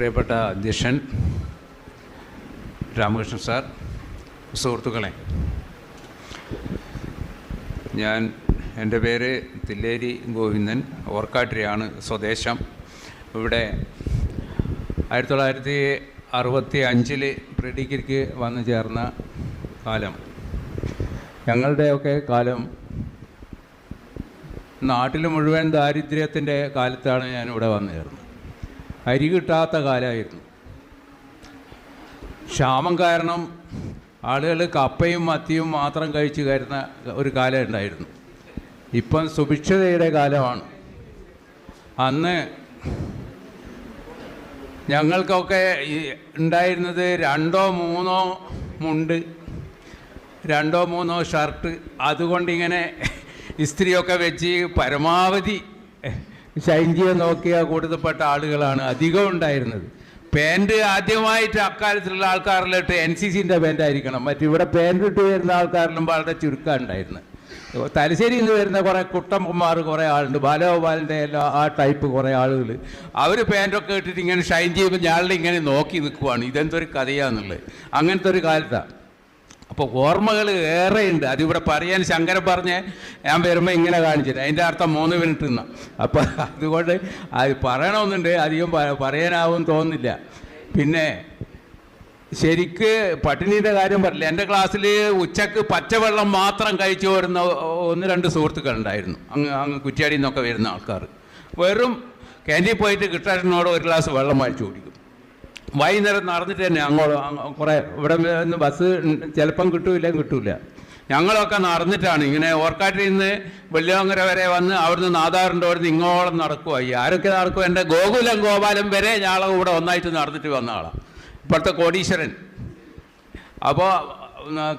പ്രിയപ്പെട്ട അധ്യക്ഷൻ രാമകൃഷ്ണൻ സാർ, സുഹൃത്തുക്കളെ, എൻ്റെ പേര് തില്ലേരി ഗോവിന്ദൻ, ഓർക്കാട്ടിരിയാണ് സ്വദേശം. ഇവിടെ 1965 പ്രീ ഡിഗ്രിക്ക് വന്നു ചേർന്ന കാലം, ഞങ്ങളുടെയൊക്കെ കാലം നാട്ടിൽ മുഴുവൻ ദാരിദ്ര്യത്തിൻ്റെ കാലത്താണ് ഞാനിവിടെ വന്നു ചേർന്നത്. അരി കിട്ടാത്ത കാലമായിരുന്നു. ക്ഷാമം കാരണം ആളുകൾ കപ്പയും മത്തിയും മാത്രം കഴിച്ച് കരുന്ന ഒരു കാലം ഉണ്ടായിരുന്നു. ഇപ്പം സുഭിക്ഷതയുടെ കാലമാണ്. അന്ന് ഞങ്ങൾക്കൊക്കെ ഉണ്ടായിരുന്നത് 2 or 3 മുണ്ട്, 2 or 3 ഷർട്ട്, അതുകൊണ്ടിങ്ങനെ ഇസ്ത്രിയൊക്കെ വെച്ച് പരമാവധി ശൈലിയെ നോക്കിയ കൂട്ടത്തിൽപ്പെട്ട ആളുകളാണ് അധികം ഉണ്ടായിരുന്നത്. പാൻറ്റ് ആദ്യമായിട്ട് അക്കാലത്തിലുള്ള ആൾക്കാരിലിട്ട് NCCൻ്റെ പാൻറ്റായിരിക്കണം. മറ്റിവിടെ പാൻറ്റ് ഇട്ട് വരുന്ന ആൾക്കാരിലും വളരെ ചുരുക്കം ഉണ്ടായിരുന്നത്. തലശ്ശേരിയിൽ നിന്ന് വരുന്ന കുറേ കുട്ടന്മാർ കുറേ ആളുണ്ട്, ബാലഗോപാലിൻ്റെ എല്ലാ ആ ടൈപ്പ് കുറേ ആളുകൾ. അവർ പാൻറ്റൊക്കെ ഇട്ടിട്ട് ഇങ്ങനെ ഷൈൻ ചെയ്യുമ്പോൾ ഞാളിങ്ങനെ നോക്കി നിൽക്കുവാണ്, ഇതെന്തൊരു കഥയാന്നുള്ളത്. അങ്ങനത്തെ ഒരു കാലത്താണ്. അപ്പോൾ ഓർമ്മകൾ ഏറെയുണ്ട്. അതിവിടെ പറയാൻ ശങ്കരൻ പറഞ്ഞ് ഞാൻ വരുമ്പോൾ ഇങ്ങനെ കാണിച്ചിട്ട് അതിൻ്റെ അർത്ഥം 3 മിനിറ്റ് നിന്നാണ്. അപ്പോൾ അതുകൊണ്ട് അത് പറയണമെന്നുണ്ട്, അധികം പറയാനാവും തോന്നുന്നില്ല. പിന്നെ ശരിക്ക് പട്ടിണിയുടെ കാര്യം പറഞ്ഞില്ല. എൻ്റെ ക്ലാസ്സിൽ ഉച്ചക്ക് പച്ചവെള്ളം മാത്രം കഴിച്ചു വരുന്ന 1-2 സുഹൃത്തുക്കളുണ്ടായിരുന്നു. അങ്ങ് കുറ്റ്യാടിയിൽ നിന്നൊക്കെ വരുന്ന ആൾക്കാർ വെറും ക്യാൻറ്റീൻ പോയിട്ട് കിട്ടാനോട് 1 ഗ്ലാസ് വെള്ളം വാങ്ങിച്ചു കുടിക്കും. വൈകുന്നേരം നടന്നിട്ട് തന്നെ അങ്ങോട്ട് കുറേ ഇവിടെ നിന്ന് ബസ് ചിലപ്പം കിട്ടൂല. ഞങ്ങളൊക്കെ നടന്നിട്ടാണ് ഇങ്ങനെ ഓർക്കാട്ടിൽ നിന്ന് വെള്ളിയാങ്കര വരെ വന്ന് അവിടുന്ന് നാദാറിൻ്റെ അവിടുന്ന് ഇങ്ങോളം നടക്കുമായി. ആരൊക്കെ നടക്കും? എൻ്റെ ഗോകുലം ഗോപാലം വരെ ഞങ്ങളെ കൂടെ ഒന്നായിട്ട് നടന്നിട്ട് വന്ന ആളാണ്, ഇപ്പോഴത്തെ കോടീശ്വരൻ. അപ്പോൾ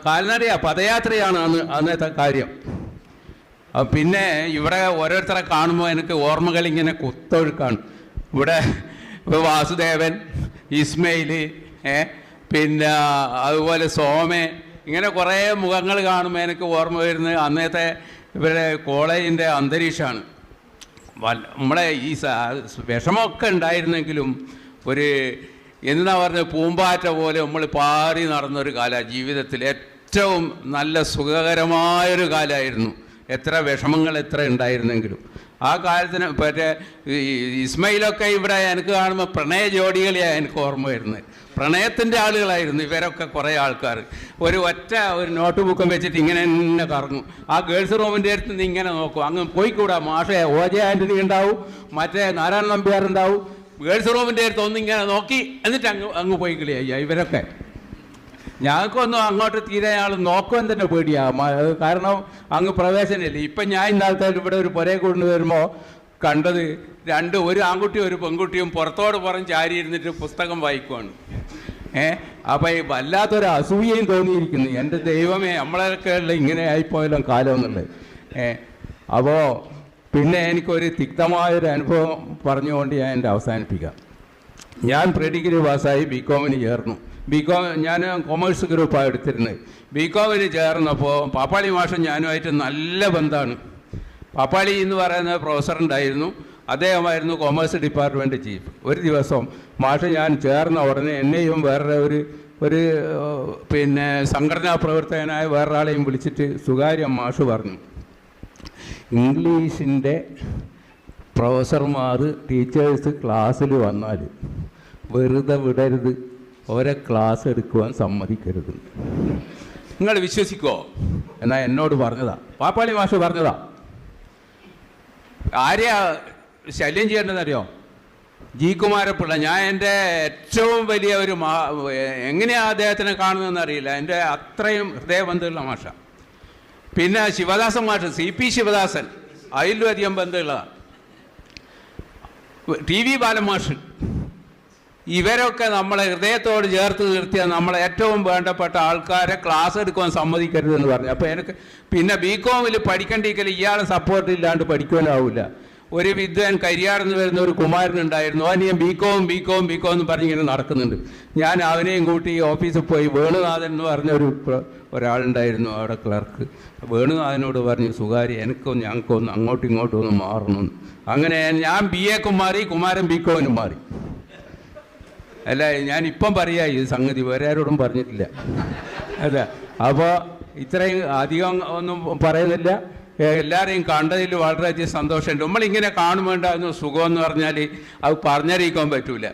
കാൽനടയാണ്, പദയാത്രയാണ് അന്നത്തെ കാര്യം. പിന്നെ ഇവിടെ ഓരോരുത്തരെ കാണുമ്പോൾ എനിക്ക് ഓർമ്മകൾ ഇങ്ങനെ കുത്തൊഴുക്കാണ്. ഇവിടെ വാസുദേവൻ, ഇസ്മയിൽ, പിന്നെ അതുപോലെ സോമേ, ഇങ്ങനെ കുറേ മുഖങ്ങൾ കാണുമ്പോൾ എനിക്ക് ഓർമ്മ വരുന്നത് അന്നത്തെ ഇവരുടെ കോളേജിൻ്റെ അന്തരീക്ഷമാണ്. നമ്മളെ ഈ വിഷമമൊക്കെ ഉണ്ടായിരുന്നെങ്കിലും ഒരു എന്താ പറഞ്ഞത്, പൂമ്പാറ്റ പോലെ നമ്മൾ പാറി നടന്നൊരു കാലമാണ്. ജീവിതത്തിൽ ഏറ്റവും നല്ല സുഖകരമായൊരു കാലമായിരുന്നു. എത്ര വിഷമങ്ങൾ എത്ര ഉണ്ടായിരുന്നെങ്കിലും ആ കാലത്തിന്. മറ്റേ ഇസ്മയിലൊക്കെ ഇവിടെ എനിക്ക് കാണുമ്പോൾ പ്രണയ ജോഡികളെയാണ് എനിക്ക് ഓർമ്മ വരുന്നത്. പ്രണയത്തിൻ്റെ ആളുകളായിരുന്നു ഇവരൊക്കെ. കുറേ ആൾക്കാർ ഒരു നോട്ട് ബുക്കും വെച്ചിട്ട് ഇങ്ങനെ തന്നെ കറങ്ങും. ആ ഗേൾസ് റൂമിൻ്റെ അടുത്ത് നിന്ന് ഇങ്ങനെ നോക്കും. അങ്ങ് പോയിക്കൂടാ, മാഷേ OJ ആൻ്റണി ഉണ്ടാവും, മറ്റേ നാരായണ നമ്പ്യാർ ഉണ്ടാവും. ഗേൾസ് റൂമിൻ്റെ അടുത്ത് ഒന്നിങ്ങനെ നോക്കി എന്നിട്ട് അങ്ങ് പോയി കളിയായി ഇവരൊക്കെ. ഞങ്ങൾക്കൊന്നും അങ്ങോട്ട് തീരെ ഞങ്ങൾ നോക്കുവാൻ തന്നെ പേടിയാണ്. കാരണം അങ്ങ് പ്രവേശനമില്ല. ഇപ്പം ഞാൻ ഇന്നാളത്തെ ഇവിടെ ഒരു പുരയെ കൊണ്ടുവരുമ്പോൾ കണ്ടത് ഒരു ആൺകുട്ടിയും ഒരു പെൺകുട്ടിയും പുറത്തോട് പുറം ചാരി ഇരുന്നിട്ട് പുസ്തകം വായിക്കുവാണ്. അപ്പോൾ ഈ വല്ലാത്തൊരു അസൂയയും തോന്നിയിരിക്കുന്നു. എൻ്റെ ദൈവമേ, നമ്മളൊക്കെ ഉള്ള ഇങ്ങനെ ആയിപ്പോയാലും കാലം എന്നുള്ളത്. അപ്പോൾ പിന്നെ എനിക്കൊരു തിക്തമായൊരു അനുഭവം പറഞ്ഞുകൊണ്ട് ഞാൻ എൻ്റെ അവസാനിപ്പിക്കാം. ഞാൻ പ്രീ ഡിഗ്രി പാസ്സായി BCom-ന് ചേർന്നു. ഞാൻ കൊമേഴ്സ് ഗ്രൂപ്പാണ് എടുത്തിരുന്നത്. BCom-ന് ചേർന്നപ്പോൾ പാപ്പാളി മാഷും ഞാനുമായിട്ട് നല്ല ബന്ധമാണ്. പാപ്പാളി എന്ന് പറയുന്ന പ്രൊഫസറുണ്ടായിരുന്നു, അദ്ദേഹമായിരുന്നു കൊമേഴ്സ് ഡിപ്പാർട്ട്മെൻറ്റ് ചീഫ്. ഒരു ദിവസം മാഷ് ഞാൻ ചേർന്ന ഉടനെ എന്നെയും വേറെ ഒരു പിന്നെ സംഘടനാ പ്രവർത്തകനായ വേറൊരാളെയും വിളിച്ചിട്ട് സ്വകാര്യം മാഷ് പറഞ്ഞു, ഇംഗ്ലീഷിൻ്റെ പ്രൊഫസർമാർ ടീച്ചേഴ്സ് ക്ലാസ്സിൽ വന്നാൽ വെറുതെ വിടരുത്, ഓരോ ക്ലാസ് എടുക്കുവാൻ സമ്മതിക്കരുത്. നിങ്ങൾ വിശ്വസിക്കുമോ? എന്നാൽ എന്നോട് പറഞ്ഞതാ, പാപ്പാളി മാഷ് പറഞ്ഞതാ. ആരെയാ ശല്യം ചെയ്യേണ്ടതെന്നറിയോ? G. കുമാരപ്പിള്ള. ഞാൻ എൻ്റെ ഏറ്റവും വലിയ ഒരു എങ്ങനെയാണ് അദ്ദേഹത്തിനെ കാണുന്നതെന്ന് അറിയില്ല. എൻ്റെ അത്രയും ഹൃദയബന്ധമുള്ള മാഷ. പിന്നെ ശിവദാസൻ മാഷ്, CP ശിവദാസൻ, അതിലും അധികം ബന്ധമുള്ളതാണ്. TV ബാലൻ മാഷ്, ഇവരൊക്കെ നമ്മളെ ഹൃദയത്തോട് ചേർത്ത് നിർത്തിയാൽ നമ്മളെ ഏറ്റവും വേണ്ടപ്പെട്ട ആൾക്കാരെ ക്ലാസ് എടുക്കുവാൻ സമ്മതിക്കരുതെന്ന് പറഞ്ഞു. അപ്പോൾ എനിക്ക് പിന്നെ BCom-ൽ പഠിക്കണ്ടെങ്കിൽ ഇയാളെ സപ്പോർട്ട് ഇല്ലാണ്ട് പഠിക്കുവാനാവില്ല. ഒരു വിദ്വാൻ കരിയാറെന്ന് വരുന്ന ഒരു കുമാരനുണ്ടായിരുന്നു. അവൻ ഞാൻ BCom എന്ന് പറഞ്ഞിങ്ങനെ നടക്കുന്നുണ്ട്. ഞാൻ അവനെയും കൂട്ടി ഓഫീസിൽ പോയി. വേണുനാഥൻ എന്ന് പറഞ്ഞ ഒരാളുണ്ടായിരുന്നു അവിടെ, ക്ലർക്ക്. വേണുനാഥനോട് പറഞ്ഞു, സുകാരി ഞങ്ങൾക്കൊന്ന് അങ്ങോട്ടും ഇങ്ങോട്ടും ഒന്ന് മാറണം. അങ്ങനെ ഞാൻ BA-ക്കും മാറി, കുമാരൻ BCom-നും മാറി. അല്ല ഞാനിപ്പം പറയാ ഈ സംഗതി വേറെ ആരോടും പറഞ്ഞിട്ടില്ല. അതെ, അപ്പോൾ ഇത്രയും അധികം ഒന്നും പറയുന്നില്ല. എല്ലാവരെയും കണ്ടതിൽ വളരെയധികം സന്തോഷമുണ്ട്. നമ്മളിങ്ങനെ കാണുമ്പോണ്ടാകുന്ന സുഖമെന്ന് പറഞ്ഞാൽ അത് പറഞ്ഞറിയിക്കാൻ പറ്റൂല.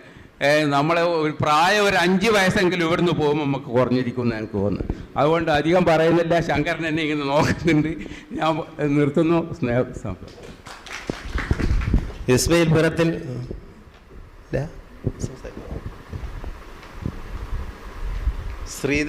നമ്മളെ ഒരു പ്രായം ഒരു 5 വയസ്സെങ്കിലും ഇവിടുന്ന് പോകുമ്പോൾ നമുക്ക് കുറഞ്ഞിരിക്കുമെന്ന് എനിക്ക് തോന്നുന്നു. അതുകൊണ്ട് അധികം പറയുന്നില്ല. ശങ്കരൻ എന്നെ ഇങ്ങനെ നോക്കുന്നുണ്ട്. ഞാൻ നിർത്തുന്നു. ഇസ്മയിൽ പുരത്തിൽ ശ്രീധരൻ